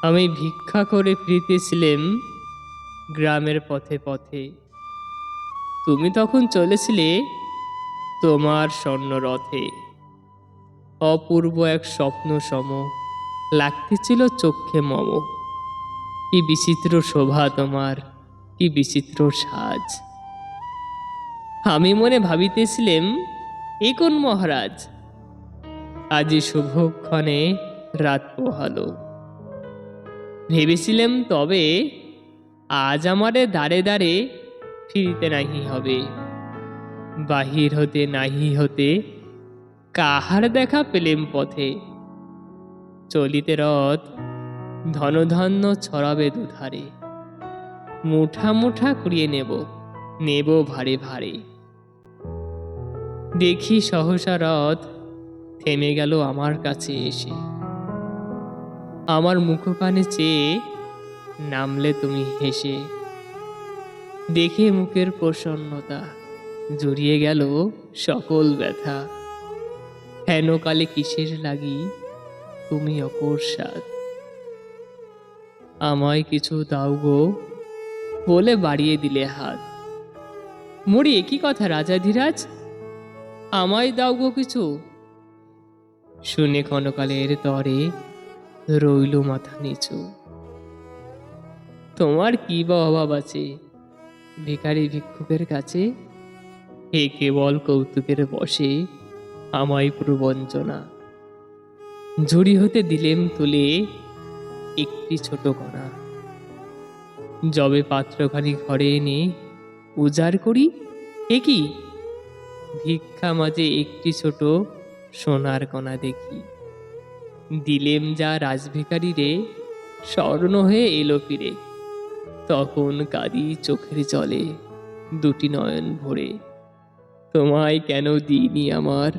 আমি ভিক্ষা করে ফিরিতেছিলাম গ্রামের পথে পথে। তুমি তখন চলেছিলে তোমার স্বর্ণরথে। অপূর্ব এক স্বপ্ন সম লাগতেছিল চক্ষে মম। কি বিচিত্র শোভা তোমার, কি বিচিত্র সাজ। আমি মনে ভাবিতেছিলাম, এ কোন মহারাজ, আজি শুভক্ষণে রাত পোহালো। ভেবেছিলাম তবে আজ আমারে দ্বারে দ্বারে ফিরিতে নাহি হবে। বাহির হতে নাহি হতে কাহার দেখা পেলেম পথে। চলিতে রথ ধনধান্য ছড়াবে দুধারে। মুঠা মুঠা কুড়িয়ে নেব, নেব ভারে ভারে। দেখি সহসা রথ থেমে গেল আমার কাছে এসে। আমার মুখপানে চেয়ে নামলে তুমি হেসে। দেখে মুখের প্রসন্নতা জড়িয়ে গেল সকল ব্যথা। হেনকালে কিসের লাগি তুমি অকস্মাৎ। আমায় কিছু দাও গো বলে বাড়িয়ে দিলে হাত। মরি একই কথা রাজাধিরাজ, আমায় দাও গো কিছু। শুনে ক্ষণকালের তরে রইল মাথা নিচু। তোমার কি বা অভাব আছে ভিখারি ভিক্ষুকের কাছে। হে কেবল কৌতুকের বসে আমায় প্রবঞ্চনা। ঝুড়ি হতে দিলেম তুলে একটি ছোট কণা। যবে পাত্রখানি ঘরে এনে উজাড় করি, এ কি ভিক্ষা মাঝে একটি ছোট সোনার কণা দেখি। দিলেম যা রাজভিখারি রে, স্বর্ণ হয়ে এলো ফিরে। তখন কাঁদি চোখের জলে দুটি নয়ন ভরে। তোমায় কেন দিইনি আমার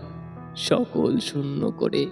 সকল শূন্য করে।